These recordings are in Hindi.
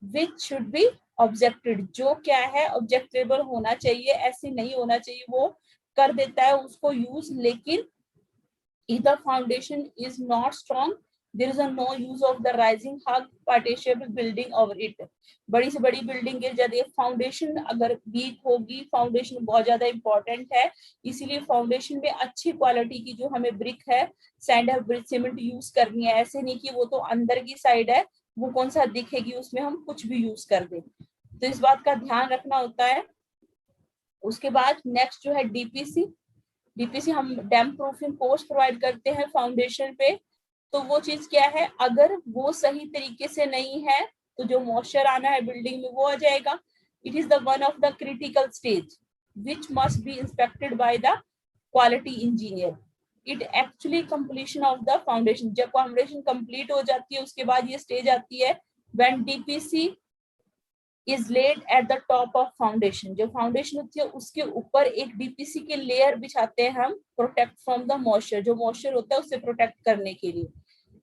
विच शुड बी ऑब्जेक्टेड, जो क्या है ऑब्जेक्टेबल होना चाहिए, ऐसे नहीं होना चाहिए। वो कर देता है उसको यूज, लेकिन if the foundation is not strong, there is a no use of the rising hug partitionable building over it। बड़ी से बड़ी बिल्डिंग है, यदि फाउंडेशन अगर वीक होगी, फाउंडेशन बहुत ज्यादा इंपॉर्टेंट है, इसीलिए फाउंडेशन में अच्छी क्वालिटी की जो हमें ब्रिक है, सैंड है, ब्रिक सीमेंट यूज करनी है। ऐसे नहीं कि वो तो अंदर की साइड है, वो कौन सा दिखेगी, उसमें हम कुछ भी यूज कर दें, तो इस बात का ध्यान रखना होता है। उसके बाद नेक्स्ट जो है डीपीसी। डीपीसी हम डैम प्रूफिंग कोर्स प्रोवाइड करते हैं फाउंडेशन पे। तो वो चीज क्या है, अगर वो सही तरीके से नहीं है तो जो मॉइस्चर आना है बिल्डिंग में वो आ जाएगा। It is the one of the critical stage which must be inspected by the quality engineer. It actually completion of the foundation, जब फाउंडेशन कंप्लीट हो जाती है उसके बाद ये स्टेज आती है when DPC is laid at the top of foundation. जो फाउंडेशन होती है उसके ऊपर एक डीपीसी की लेयर बिछाते हैं हम, प्रोटेक्ट फ्रॉम द मॉइस्चर, जो मॉइस्चर होता है उससे प्रोटेक्ट करने के लिए।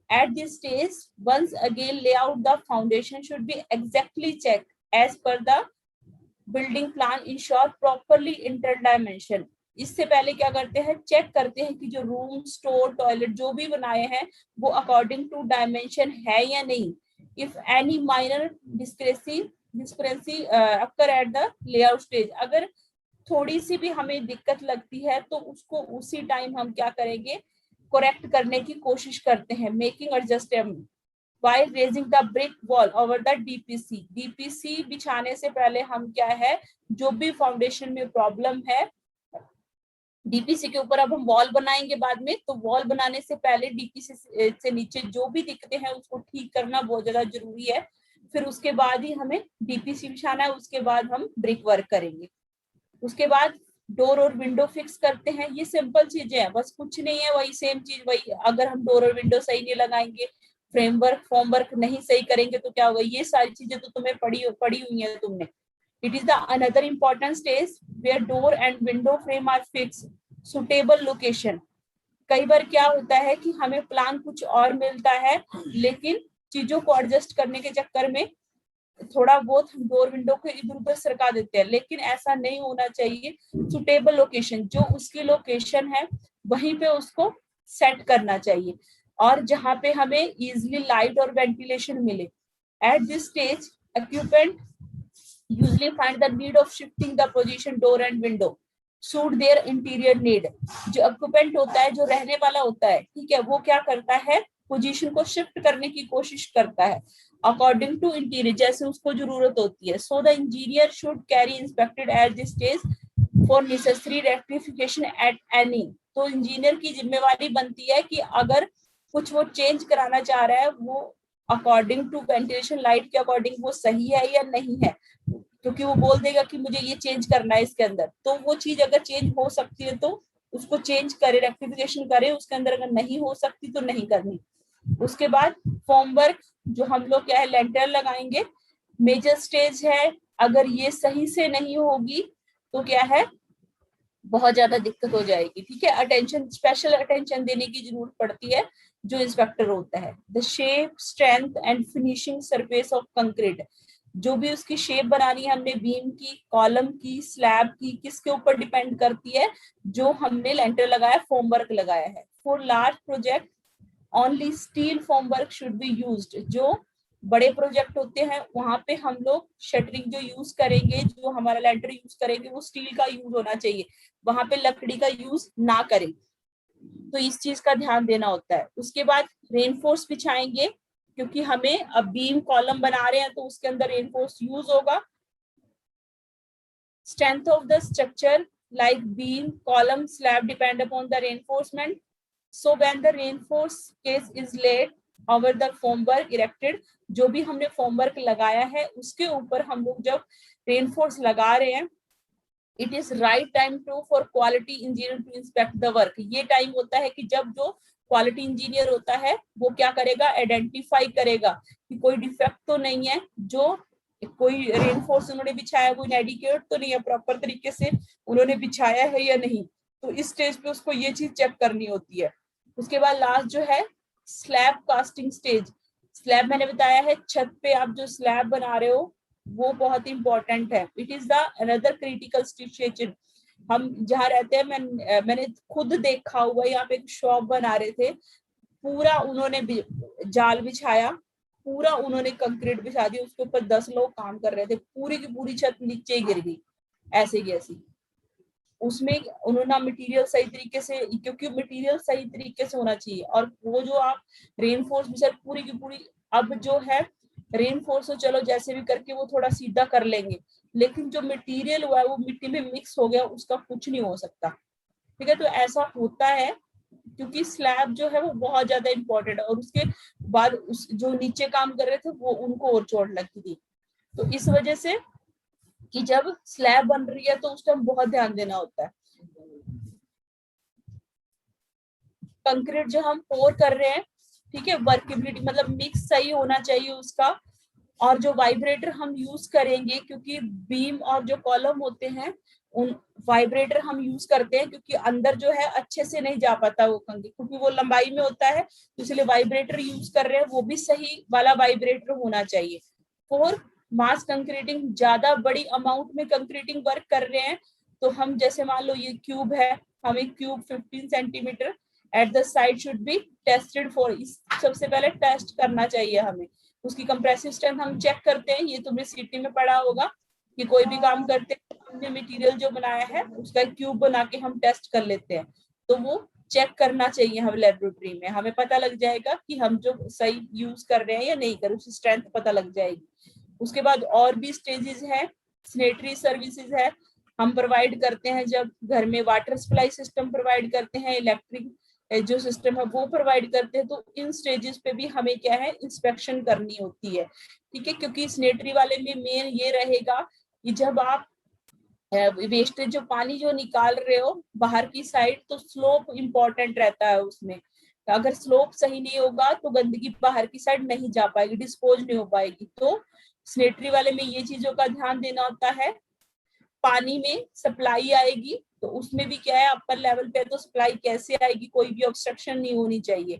At this stage once again layout the foundation should be exactly check as per the building plan, ensure properly inter dimension. इससे पहले क्या करते हैं, चेक करते हैं कि जो रूम, स्टोर, टॉयलेट जो भी बनाए हैं वो अकॉर्डिंग टू डायमेंशन है या नहीं। If any minor discrepancy occur at the layout stage, अगर थोड़ी सी भी हमें दिक्कत लगती है तो उसको उसी टाइम हम क्या करेंगे, करेक्ट करने की कोशिश करते हैं, making adjustment while raising the brick wall over the DPC. DPC बिछाने से पहले हम क्या है, जो भी फाउंडेशन में प्रॉब्लम है, डीपीसी के ऊपर अब हम वॉल बनाएंगे बाद में, तो वॉल बनाने से पहले डीपीसी से नीचे जो भी दिक्कतें हैं उसको ठीक करना बहुत ज्यादा जरूरी है। फिर उसके बाद ही हमें डीपीसी बिछाना है, उसके बाद हम ब्रिक वर्क करेंगे। उसके बाद डोर और विंडो फिक्स करते हैं। ये सिंपल चीजें हैं, बस कुछ नहीं है, वही सेम चीज वही। अगर हम डोर और विंडो सही नहीं लगाएंगे, फ्रेमवर्क फॉर्मवर्क नहीं सही करेंगे तो क्या होगा, ये सारी चीजें तो तुम्हें पड़ी हुई है तुमने। It is the another important stage where door and window frame are fix suitable location. कई बार क्या होता है कि हमें प्लान कुछ और मिलता है, लेकिन चीजों को एडजस्ट करने के चक्कर में थोड़ा बहुत हम डोर विंडो को इधर उधर सरका देते हैं, लेकिन ऐसा नहीं होना चाहिए। सुटेबल लोकेशन, जो उसकी लोकेशन है वहीं पे उसको सेट करना चाहिए, और जहां पे हमें इजिली लाइट और वेंटिलेशन मिले। At this stage occupant usually find the need of shifting the position door and window suit their interior need. जो ऑक्यूपेंट होता है, जो रहने वाला होता है, ठीक है, वो क्या करता है, पोजीशन को शिफ्ट करने की कोशिश करता है अकॉर्डिंग टू इंटीरियर, जैसे उसको जरूरत होती है। So the engineer should carry inspected eight this stage for necessary rectification at any. तो इंजीनियर की जिम्मेवारी बनती है कि अगर कुछ वो चेंज कराना चाह रहा है, वो अकॉर्डिंग टू वेंटिलेशन लाइट के अकॉर्डिंग वो सही है या नहीं है, क्योंकि वो बोल देगा कि मुझे ये चेंज करना है इसके अंदर, तो वो चीज अगर चेंज हो सकती है तो उसको चेंज करे, रेक्टिफिकेशन करे उसके अंदर, अगर नहीं हो सकती तो नहीं करनी। उसके बाद फॉर्मवर्क, जो हम लोग क्या है लेंटर लगाएंगे, मेजर स्टेज है। अगर ये सही से नहीं होगी तो क्या है, बहुत ज्यादा दिक्कत हो जाएगी, ठीक है। अटेंशन, स्पेशल अटेंशन देने की जरूरत पड़ती है जो इंस्पेक्टर होता है। The shape, strength and finishing surface of concrete, जो भी उसकी शेप बनानी है हमने, बीम की, कॉलम की, स्लैब की, किसके ऊपर डिपेंड करती है, जो हमने लेंटर लगाया, फॉर्मवर्क लगाया है। For large project only steel formwork should be used. जो बड़े प्रोजेक्ट होते हैं वहां पे हम लोग शटरिंग जो यूज करेंगे, जो हमारा लेंटर यूज करेंगे, वो स्टील का यूज होना चाहिए, वहां पे लकड़ी का यूज ना करें। तो इस चीज का ध्यान देना होता है। उसके बाद रेनफोर्स बिछाएंगे, क्योंकि हमें अब बीम कॉलम बना रहे हैं तो उसके अंदर रेनफोर्स यूज होगा। Strength of the structure like beam, column, slab depend upon the reinforcement. So when the reinforced case is laid over the formwork erected, जो भी हमने फॉर्मवर्क लगाया है उसके ऊपर हम लोग जब रेनफोर्स लगा रहे हैं, it is right time to for quality engineer to inspect the work. ये टाइम होता है कि जब जो क्वालिटी इंजीनियर होता है वो क्या करेगा, आइडेंटिफाई करेगा कि कोई डिफेक्ट तो नहीं है, जो कोई रेनफोर्स उन्होंने बिछाया कोई इनएडिक्वेट तो नहीं है, प्रॉपर तरीके से उन्होंने बिछाया है या नहीं। तो इस स्टेज पे उसको ये चीज चेक करनी होती है। उसके बाद लास्ट जो है स्लैब कास्टिंग स्टेज। स्लैब मैंने बताया है, छत पे आप जो स्लैब बना रहे हो वो बहुत इंपॉर्टेंट है। It is the another critical situation. हम जहाँ रहते हैं, मैंने खुद देखा हुआ, यहाँ पे एक शॉप बना रहे थे, पूरा उन्होंने जाल बिछाया, पूरा उन्होंने कंक्रीट बिछा दी, उसके ऊपर 10 लोग काम कर रहे थे, पूरी की पूरी छत नीचे ही गिर गई ऐसे की ऐसी। उसमें उन्होंने मटेरियल सही तरीके से, क्योंकि मटेरियल सही तरीके से होना चाहिए, और वो जो आप रेनफोर्स भी सर पूरी की पूरी, अब जो है रेनफोर्स तो चलो जैसे भी करके वो थोड़ा सीधा कर लेंगे, लेकिन जो मटेरियल हुआ है वो मिट्टी में मिक्स हो गया, उसका कुछ नहीं हो सकता। ठीक है, तो ऐसा होता है, क्योंकि स्लैब जो है वो बहुत ज्यादा इंपॉर्टेंट है, और उसके बाद उस जो नीचे काम कर रहे थे वो उनको और चोट लगती थी। तो इस वजह से कि जब स्लैब बन रही है तो उस टाइम बहुत ध्यान देना होता है। कंक्रीट जो हम पोर कर रहे हैं, ठीक है, वर्केबिलिटी मतलब मिक्स सही होना चाहिए उसका। और जो वाइब्रेटर हम यूज करेंगे, क्योंकि बीम और जो कॉलम होते हैं उन वाइब्रेटर हम यूज करते हैं, क्योंकि अंदर जो है अच्छे से नहीं जा पाता वो कंक्रीट, क्योंकि वो लंबाई में होता है, तो इसलिए वाइब्रेटर यूज कर रहे हैं, वो भी सही वाला वाइब्रेटर होना चाहिए। फॉर मास कंक्रीटिंग, ज्यादा बड़ी अमाउंट में कंक्रीटिंग वर्क कर रहे हैं, तो हम जैसे मान लो ये क्यूब है, हम एक cube 15 centimetre at the side should be tested for, सबसे पहले टेस्ट करना चाहिए हमें उसकी कंप्रेसिव स्ट्रेंथ। हम चेक करते हैं, ये तुमने सीटी में पढ़ा होगा कि कोई भी काम करते हैं, हमने मटेरियल जो बनाया है उसका क्यूब बना के हम टेस्ट कर लेते हैं, तो वो चेक करना चाहिए हम लेबोरेटरी में, हमें पता लग जाएगा कि हम जो सही यूज कर रहे हैं या नहीं कर, उसकी स्ट्रेंथ पता लग जाएगी। उसके बाद और भी स्टेजेस है, सैनिटरी सर्विसेज है, हम प्रोवाइड करते हैं जब घर में वाटर सप्लाई सिस्टम प्रोवाइड करते हैं, इलेक्ट्रिक जो सिस्टम है वो प्रोवाइड करते हैं, तो इन स्टेजेस पे भी हमें क्या है इंस्पेक्शन करनी होती है। ठीक है, क्योंकि सैनिटरी वाले में मेन ये रहेगा कि जब आप वेस्टेज जो पानी जो निकाल रहे हो बाहर की साइड, तो स्लोप इंपॉर्टेंट रहता है उसमें। अगर स्लोप सही नहीं होगा तो गंदगी बाहर की साइड नहीं जा पाएगी, डिस्पोज नहीं हो पाएगी। तो सैनिटरी वाले में ये चीजों का ध्यान देना होता है। पानी में सप्लाई आएगी तो उसमें भी क्या है, अपर लेवल पे तो सप्लाई कैसे आएगी, कोई भी ऑब्स्ट्रक्शन नहीं होनी चाहिए।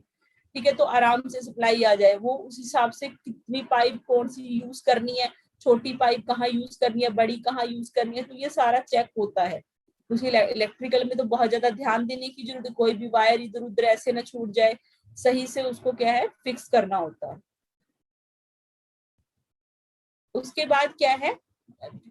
ठीक है, तो आराम से सप्लाई आ जाए, वो उस हिसाब से कितनी पाइप कौन सी यूज करनी है, छोटी पाइप कहाँ यूज करनी है, बड़ी कहाँ यूज करनी है, तो ये सारा चेक होता है। उसी इलेक्ट्रिकल में तो बहुत ज्यादा ध्यान देने की जरूरत है, कोई भी वायर इधर उधर ऐसे ना छूट जाए, सही से उसको क्या है फिक्स करना होता है। उसके बाद क्या है,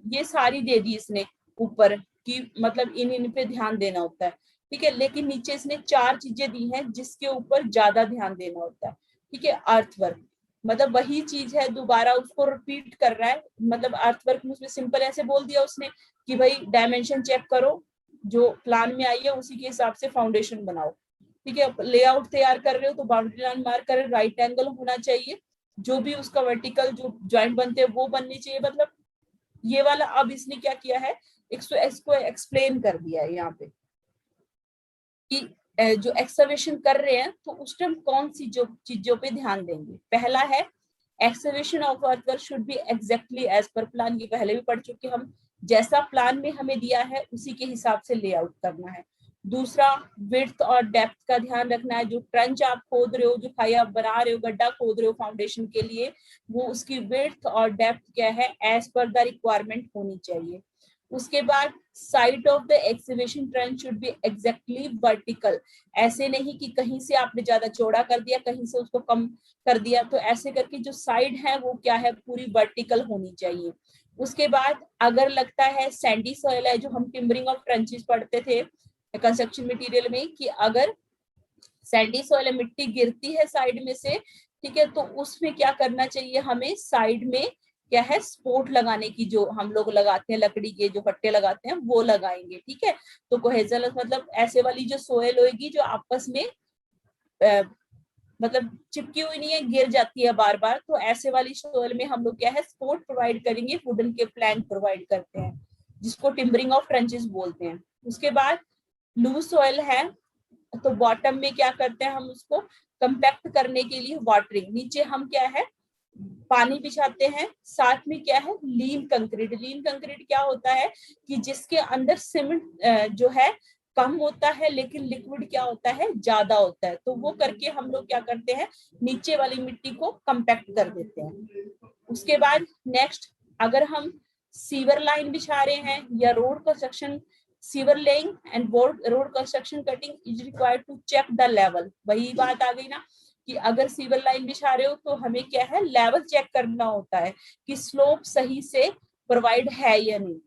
ये सारी दे दी इसने ऊपर की, मतलब इन पे ध्यान देना होता है। ठीक है, लेकिन नीचे इसने 4 चीजें दी हैं जिसके ऊपर ज्यादा ध्यान देना होता है। ठीक है, अर्थवर्क, मतलब वही चीज है, दोबारा उसको रिपीट कर रहा है। मतलब अर्थवर्क में उसमें सिंपल ऐसे बोल दिया उसने कि भाई डायमेंशन चेक करो, जो प्लान में आई है उसी के हिसाब से फाउंडेशन बनाओ। ठीक है, लेआउट तैयार कर रहे हो तो बाउंड्री लाइन मार्क कर, राइट एंगल होना चाहिए, जो भी उसका वर्टिकल जो ज्वाइंट बनते हैं वो बननी चाहिए। मतलब ये वाला अब इसने क्या किया है, इसको एक्सप्लेन कर दिया है यहाँ पे कि जो एक्सकवेशन कर रहे हैं तो उस टाइम कौन सी जो चीजों पे ध्यान देंगे। पहला है excavation of earthwork should be exactly as per plan, ये पहले भी पढ़ चुके हम, जैसा प्लान में हमें दिया है उसी के हिसाब से लेआउट करना है। दूसरा, विड्थ और डेप्थ का ध्यान रखना है, जो ट्रंच आप खोद रहे हो, जो खाई आप बना रहे हो, गड्ढा खोद रहे हो फाउंडेशन के लिए, वो उसकी विड्थ और डेप्थ क्या है एज पर द रिक्वायरमेंट होनी चाहिए। उसके बाद side of the excavation trench should be exactly vertical, ऐसे नहीं कि कहीं से आपने ज्यादा चौड़ा कर दिया कहीं से उसको कम कर दिया, तो ऐसे करके जो साइड है वो क्या है पूरी वर्टिकल होनी चाहिए। उसके बाद अगर लगता है सैंडी सॉइल है, जो हम टिम्बरिंग ऑफ ट्रेंचेस पढ़ते थे कंस्ट्रक्शन मटेरियल में, कि अगर सैंडी सॉइल मिट्टी गिरती है साइड में से, ठीक है, तो उसमें क्या करना चाहिए हमें, साइड में क्या है स्पोर्ट लगाने की, जो हम लोग लगाते हैं लकड़ी के जो फट्टे लगाते हैं वो लगाएंगे। ठीक है, तो कोहेजन मतलब ऐसे वाली जो सोयल होगी जो आपस में मतलब चिपकी हुई नहीं है, गिर जाती है बार बार, तो ऐसे वाली सोयल में हम लोग क्या है सपोर्ट प्रोवाइड करेंगे, वुडन के प्लैंक प्रोवाइड करते हैं, जिसको टिम्बरिंग ऑफ ट्रेंचेस बोलते हैं। उसके बाद लूज सोयल है, तो बॉटम में क्या करते हैं हम उसको कंपैक्ट करने के लिए वाटरिंग, नीचे हम क्या है पानी बिछाते हैं, साथ में क्या है लीन कंक्रीट। लीन कंक्रीट क्या होता है कि जिसके अंदर सीमेंट जो है कम होता है लेकिन लिक्विड क्या होता है, ज्यादा होता है। तो वो करके हम लोग क्या करते हैं, नीचे वाली मिट्टी को कंपैक्ट कर देते हैं। उसके बाद नेक्स्ट, अगर हम सीवर लाइन बिछा रहे हैं या road construction, sewer laying and road construction cutting is required to check the level. वही बात आ गई ना कि अगर सीवर लाइन बिछा रहे हो तो हमें क्या है, लेवल चेक करना होता है कि स्लोप सही से प्रोवाइड है या नहीं।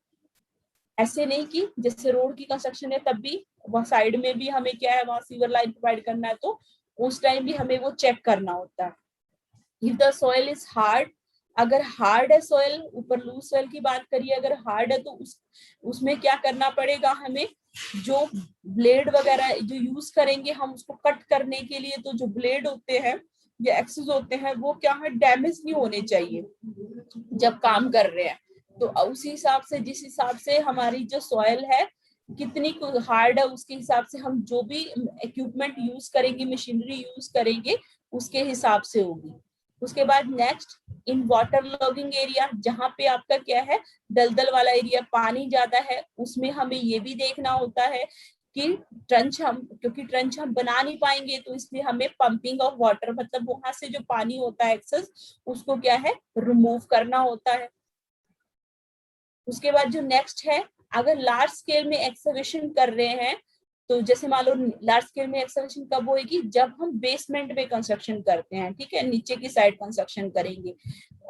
ऐसे नहीं कि जैसे रोड की कंस्ट्रक्शन है तब भी वहाँ साइड में भी हमें क्या है, वहां सीवर लाइन प्रोवाइड करना है, तो उस टाइम भी हमें वो चेक करना होता है। If the soil is hard, अगर हार्ड है सॉइल, ऊपर लूज सॉइल की बात करिए, अगर हार्ड है तो उसमें क्या करना पड़ेगा हमें, जो ब्लेड वगैरह जो यूज करेंगे हम उसको कट करने के लिए, तो जो ब्लेड होते हैं या एक्सेस होते हैं वो क्या है, डैमेज नहीं होने चाहिए जब काम कर रहे हैं। तो उसी हिसाब से, जिस हिसाब से हमारी जो सॉइल है कितनी हार्ड है, उसके हिसाब से हम जो भी इक्विपमेंट यूज करेंगे, मशीनरी यूज करेंगे, उसके हिसाब से होगी। उसके बाद next, in water logging area, जहाँ पे आपका क्या है, दलदल वाला एरिया, पानी ज्यादा है, उसमें हमें ये भी देखना होता है कि ट्रंच हम, क्योंकि ट्रंच हम बना नहीं पाएंगे तो इसलिए हमें पंपिंग ऑफ वाटर, मतलब वहां से जो पानी होता है एक्सेस, उसको क्या है, रिमूव करना होता है। उसके बाद जो नेक्स्ट है, अगर लार्ज स्केल में एक्सकवेशन कर रहे हैं, तो जैसे मान लो लार्ज स्केल में एक्सकवेशन कब होगी, जब हम बेसमेंट में कंस्ट्रक्शन करते हैं, ठीक है, नीचे की साइड कंस्ट्रक्शन करेंगे।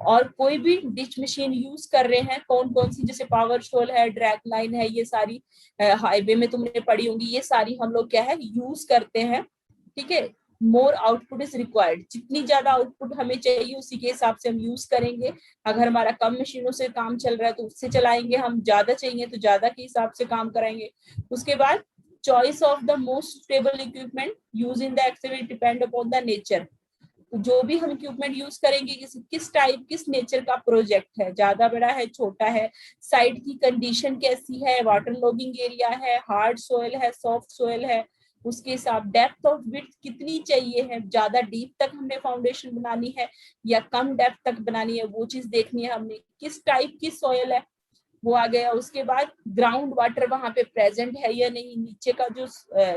और कोई भी डिच मशीन यूज कर रहे हैं, कौन कौन सी, जैसे पावर शोल है, ड्रैग लाइन है, ये सारी हाईवे में तुमने पढ़ी होंगी, ये सारी हम लोग क्या है यूज करते हैं, ठीक है। मोर आउटपुट इज रिक्वायर्ड, जितनी ज्यादा आउटपुट हमें चाहिए उसी के हिसाब से हम यूज करेंगे। अगर हमारा कम मशीनों से काम चल रहा है तो उससे चलाएंगे, हम ज्यादा चाहिए तो ज्यादा के हिसाब से काम कराएंगे। उसके बाद choice of the most stable equipment use in the excavator depend upon the nature. जो भी हम इक्विपमेंट यूज करेंगे, किस टाइप, किस नेचर का प्रोजेक्ट है, ज्यादा बड़ा है, छोटा है, साइट की कंडीशन कैसी है, वाटर लॉगिंग एरिया है, हार्ड सोयल है, सॉफ्ट सोयल है, उसके हिसाब, डेप्थ ऑफ विड्थ कितनी चाहिए है, ज्यादा डीप तक हमने फाउंडेशन बनानी है या कम डेप्थ तक बनानी है, वो चीज देखनी है हमने, किस टाइप की सोयल है, वो आ गया। उसके बाद ग्राउंड वाटर वहां पे प्रेजेंट है या नहीं, नीचे का जो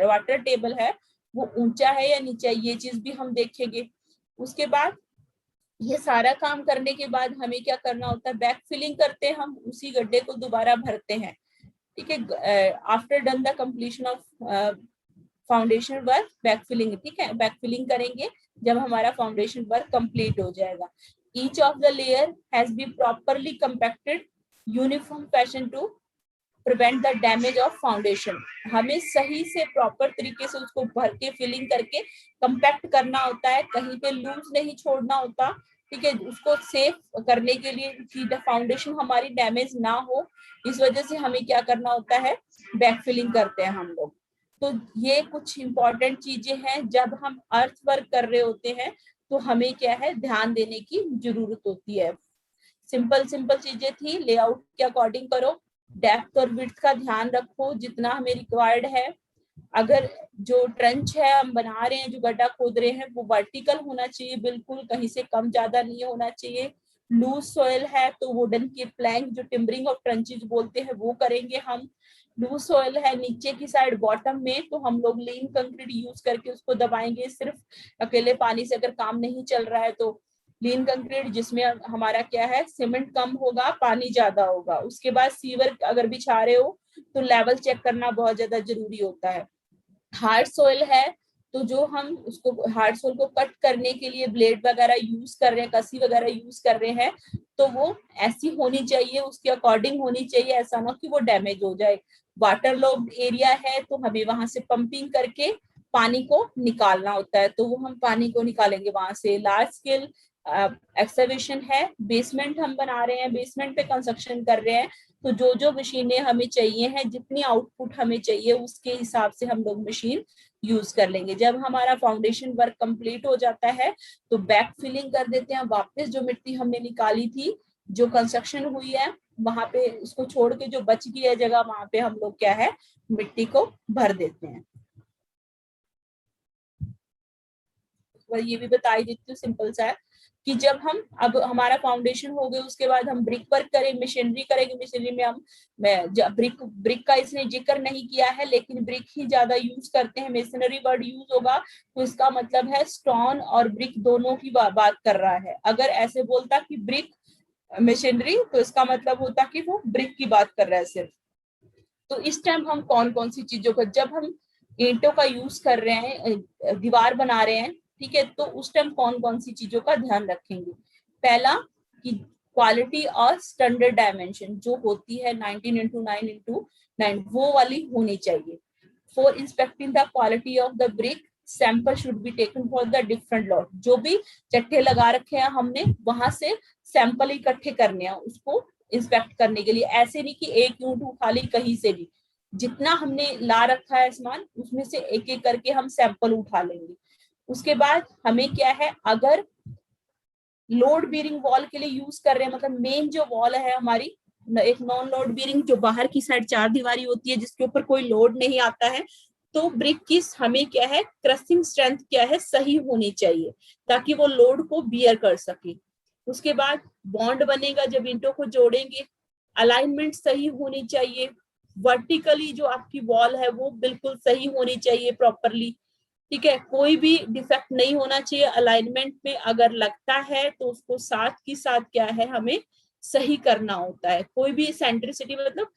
वाटर टेबल है वो ऊंचा है या नीचा है, ये चीज भी हम देखेंगे। उसके बाद ये सारा काम करने के बाद हमें क्या करना होता है, बैक फिलिंग करते हैं, हम उसी गड्ढे को दोबारा भरते हैं, ठीक है। After done the completion of foundation work, back filling, ठीक है, बैक फिलिंग करेंगे जब हमारा फाउंडेशन वर्क कंप्लीट हो जाएगा। Each of the layer has been properly compacted uniform fashion to prevent the damage of foundation. हमें सही से प्रॉपर तरीके से उसको भर के फिलिंग करके कंपैक्ट करना होता है, कहीं पे लूज नहीं छोड़ना होता, ठीक है, उसको सेफ करने के लिए कि फाउंडेशन हमारी डैमेज ना हो, इस वजह से हमें क्या करना होता है, बैक फिलिंग करते हैं हम लोग। तो ये कुछ इंपॉर्टेंट चीजें हैं, जब हम अर्थ वर्क कर रहे होते हैं तो हमें क्या है, ध्यान देने की जरूरत होती है। सिंपल सिंपल चीजें थी, लेआउट के अकॉर्डिंग करो, डेप्थ और विड्थ का ध्यान रखो जितना हमें रिक्वायर्ड है। अगर जो ट्रेंच है हम बना रहे हैं, जो गड्ढा खोद रहे हैं, वो वर्टिकल होना चाहिए, बिल्कुल कहीं से कम ज्यादा नहीं होना चाहिए। लूज सॉइल है तो वुडन की प्लैंक, जो टिम्बरिंग ऑफ ट्रेंचेज बोलते हैं, वो करेंगे हम। लूज सॉइल है नीचे की साइड बॉटम में, तो हम लोग लीन कंक्रीट यूज करके उसको दबाएंगे, सिर्फ अकेले पानी से अगर काम नहीं चल रहा है तो लीन कंक्रीट, जिसमें हमारा क्या है, सीमेंट कम होगा, पानी ज्यादा होगा। उसके बाद सीवर अगर बिछा रहे हो तो लेवल चेक करना बहुत ज्यादा जरूरी होता है। हार्ड सोइल है तो जो हम उसको, हार्ड सोइल को कट करने के लिए ब्लेड वगैरह यूज कर रहे हैं, कसी वगैरह यूज कर रहे हैं, तो वो ऐसी होनी चाहिए, उसके अकॉर्डिंग होनी चाहिए, ऐसा ना कि वो डैमेज हो जाए। वाटर लॉग्ड एरिया है तो हमें वहां से पंपिंग करके पानी को निकालना होता है, तो वो हम पानी को निकालेंगे वहां से। लार्ज स्केल एक्सकवेशन है, बेसमेंट हम बना रहे हैं, बेसमेंट पे कंस्ट्रक्शन कर रहे हैं, तो जो जो मशीनें हमें चाहिए हैं, जितनी आउटपुट हमें चाहिए उसके हिसाब से हम लोग मशीन यूज कर लेंगे। जब हमारा फाउंडेशन वर्क कंप्लीट हो जाता है तो बैक फिलिंग कर देते हैं, वापस जो मिट्टी हमने निकाली थी, जो कंस्ट्रक्शन हुई है वहां पे, उसको छोड़ के जो बच गई है जगह, वहां पे हम लोग क्या है, मिट्टी को भर देते हैं। ये भी बता ही देती हूँ, सिंपल सा है कि जब हम अब हमारा फाउंडेशन हो गया उसके बाद हम ब्रिक वर्क करेंगे, मशीनरी करेंगे, मशीनरी में हम ब्रिक का इसने जिक्र नहीं किया है लेकिन ब्रिक ही ज्यादा यूज करते हैं, मशीनरी वर्ड यूज होगा तो इसका मतलब है स्टोन और ब्रिक दोनों की बात कर रहा है। अगर ऐसे बोलता कि ब्रिक मशीनरी तो इसका मतलब होता कि वो ब्रिक की बात कर रहा है सिर्फ। तो इस टाइम हम कौन कौन सी चीजों का, जब हम ईंटों का यूज कर रहे हैं, दीवार बना रहे हैं, ठीक है, तो उस टाइम कौन कौन सी चीजों का ध्यान रखेंगे। पहला कि क्वालिटी और स्टैंडर्ड डायमेंशन जो होती है 19x9x9 वो वाली होनी चाहिए। For inspecting the quality of the brick sample should be taken for the different lot. जो भी चट्टे लगा रखे हैं हमने वहां से सैंपल इकट्ठे करने हैं उसको इंस्पेक्ट करने के लिए। ऐसे नहीं कि एक यूं उठा ली कहीं से भी, जितना हमने ला रखा है सामान उसमें से एक एक करके हम सैंपल उठा लेंगे। उसके बाद हमें क्या है, अगर लोड बीरिंग वॉल के लिए यूज कर रहे हैं, मतलब मेन जो वॉल है हमारी एक नॉन लोड बीरिंग जो बाहर की साइड चार दीवारी होती है जिसके ऊपर कोई लोड नहीं आता है, तो ब्रिक की हमें क्या है क्रशिंग स्ट्रेंथ क्या है सही होनी चाहिए ताकि वो लोड को बियर कर सके। उसके बाद बॉन्ड बनेगा जब ईंटों को जोड़ेंगे, अलाइनमेंट सही होनी चाहिए, वर्टिकली जो आपकी वॉल है वो बिल्कुल सही होनी चाहिए प्रॉपरली, ठीक है, कोई भी डिफेक्ट नहीं होना चाहिए अलाइनमेंट में। अगर लगता है तो उसको साथ की साथ क्या है हमें सही करना होता है। कोई भी सेंट्रिसिटी मतलब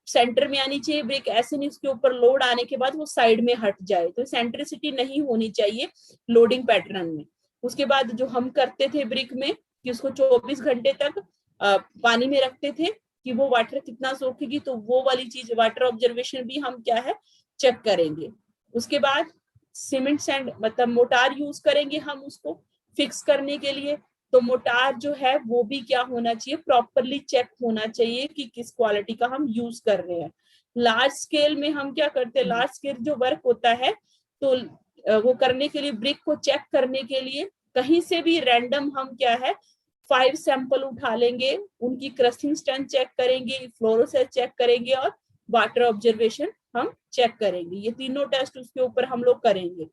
सेंटर में आनी चाहिए ब्रिक, ऐसे नहीं उसके ऊपर लोड आने के बाद वो साइड में हट जाए, तो सेंट्रिसिटी नहीं होनी चाहिए लोडिंग पैटर्न में। उसके बाद जो हम करते थे ब्रिक में कि उसको 24 घंटे तक पानी में रखते थे कि वो वाटर कितना सोखेगी, तो वो वाली चीज वाटर ऑब्जर्वेशन भी हम क्या है चेक करेंगे। उसके बाद सीमेंट सैंड मतलब मोटार यूज करेंगे हम उसको फिक्स करने के लिए, तो मोटार जो है वो भी क्या होना चाहिए प्रॉपरली चेक होना चाहिए कि किस क्वालिटी का हम यूज कर रहे हैं। लार्ज स्केल में हम क्या करते हैं, लार्ज स्केल जो वर्क होता है तो वो करने के लिए ब्रिक को चेक करने के लिए कहीं से भी रैंडम हम क्या है 5 सैंपल उठा लेंगे, उनकी क्रशिंग स्ट्रेंथ चेक करेंगे, फ्लोरोसेंस चेक करेंगे और वाटर ऑब्जर्वेशन हम चेक करेंगे। ये तीनों टेस्ट उसके ऊपर हम लोग करेंगे।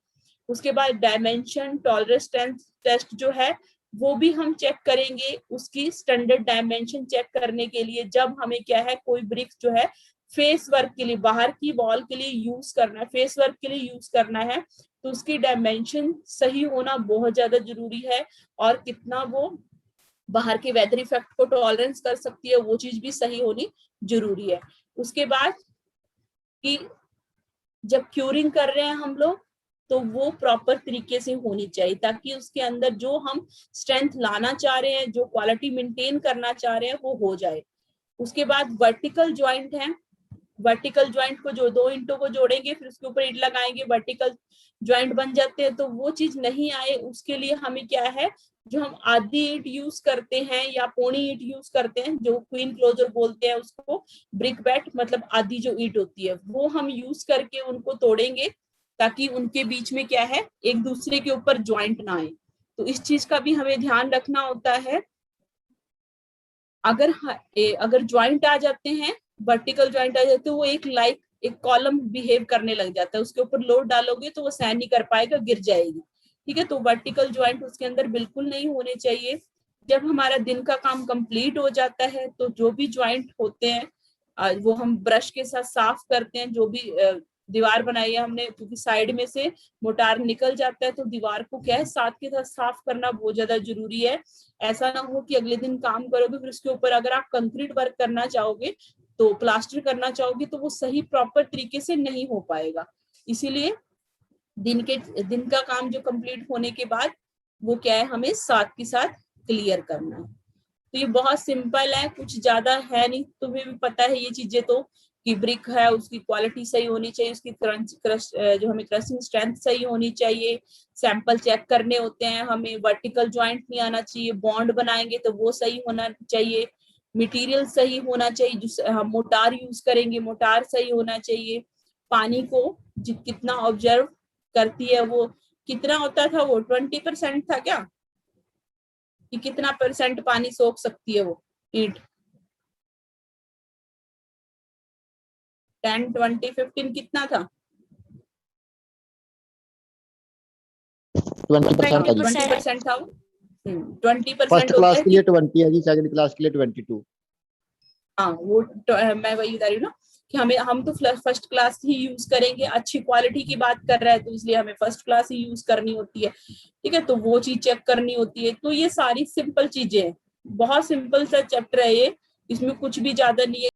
उसके बाद डायमेंशन टॉलरेंस टेस्ट जो है वो भी हम चेक करेंगे, उसकी स्टैंडर्ड डायमेंशन चेक करने के लिए जब हमें क्या है कोई ब्रिक्स जो है फेस वर्क के लिए बाहर की वॉल के लिए यूज करना है, फेस वर्क के लिए यूज करना है, तो उसकी डायमेंशन सही होना बहुत ज्यादा जरूरी है और कितना वो बाहर के वेदर इफेक्ट को टॉलरेंस कर सकती है वो चीज भी सही होनी जरूरी है। उसके बाद कि जब क्यूरिंग कर रहे हैं हम लोग तो वो प्रॉपर तरीके से होनी चाहिए ताकि उसके अंदर जो हम स्ट्रेंथ लाना चाह रहे हैं, जो क्वालिटी मेंटेन करना चाह रहे हैं वो हो जाए। उसके बाद वर्टिकल ज्वाइंट है, वर्टिकल ज्वाइंट को जो दो ईंटों को जोड़ेंगे फिर उसके ऊपर ईंट लगाएंगे वर्टिकल ज्वाइंट बन जाते हैं, तो वो चीज नहीं आए उसके लिए हमें क्या है जो हम आधी ईंट यूज करते हैं या पौनी ईंट यूज करते हैं जो क्वीन क्लोजर बोलते हैं उसको, ब्रिक बैट मतलब आधी जो ईंट होती है वो हम यूज करके उनको तोड़ेंगे ताकि उनके बीच में क्या है एक दूसरे के ऊपर ज्वाइंट ना आए। तो इस चीज का भी हमें ध्यान रखना होता है। अगर ज्वाइंट आ जाते हैं, वर्टिकल ज्वाइंट आ जाते हैं, वो एक कॉलम बिहेव करने लग जाता है, उसके ऊपर लोड डालोगे तो वो सहन नहीं कर पाएगा, गिर जाएगी, ठीक है। तो वर्टिकल ज्वाइंट उसके अंदर बिल्कुल नहीं होने चाहिए। जब हमारा दिन का काम कंप्लीट हो जाता है तो जो भी ज्वाइंट होते हैं वो हम ब्रश के साथ साफ करते हैं। जो भी दीवार बनाई है हमने, क्योंकि साइड में से मोटार निकल जाता है तो दीवार को क्या है साथ के साथ साफ करना बहुत ज्यादा जरूरी है। ऐसा ना हो कि अगले दिन काम करोगे फिर उसके ऊपर अगर आप कंक्रीट वर्क करना चाहोगे तो प्लास्टर करना चाहोगे तो वो सही प्रॉपर तरीके से नहीं हो पाएगा। इसीलिए दिन का काम जो कंप्लीट होने के बाद वो क्या है हमें साथ के साथ क्लियर करना है। तो ये बहुत सिंपल है, कुछ ज्यादा है नहीं, तुम्हें भी पता है ये चीजें तो कि ब्रिक है उसकी क्वालिटी सही होनी चाहिए, उसकी जो हमें क्रशिंग स्ट्रेंथ सही होनी चाहिए, सैंपल चेक करने होते हैं, हमें वर्टिकल ज्वाइंट नहीं आना चाहिए, बॉन्ड बनाएंगे तो वो सही होना चाहिए, मटेरियल सही होना चाहिए, जिस हम मोटार यूज करेंगे मोटार सही होना चाहिए, पानी को कितना ऑब्जर्व करती है वो, कितना होता था वो 20% था क्या कि कितना परसेंट पानी सोख सकती है वो ईंट, 10 20 15 कितना था 20% था जी। 20% था वो। 20% फर्स्ट होता क्लास है के कि लिए 20 है जी, सेकंड क्लास के लिए 22। हाँ वो मैं वही बता रही हूँ ना कि हम तो फर्स्ट क्लास ही यूज करेंगे, अच्छी क्वालिटी की बात कर रहा है तो इसलिए हमें फर्स्ट क्लास ही यूज करनी होती है, ठीक है, तो वो चीज चेक करनी होती है। तो ये सारी सिंपल चीजें हैं, बहुत सिंपल सा चैप्टर है ये, इसमें कुछ भी ज्यादा नहीं है।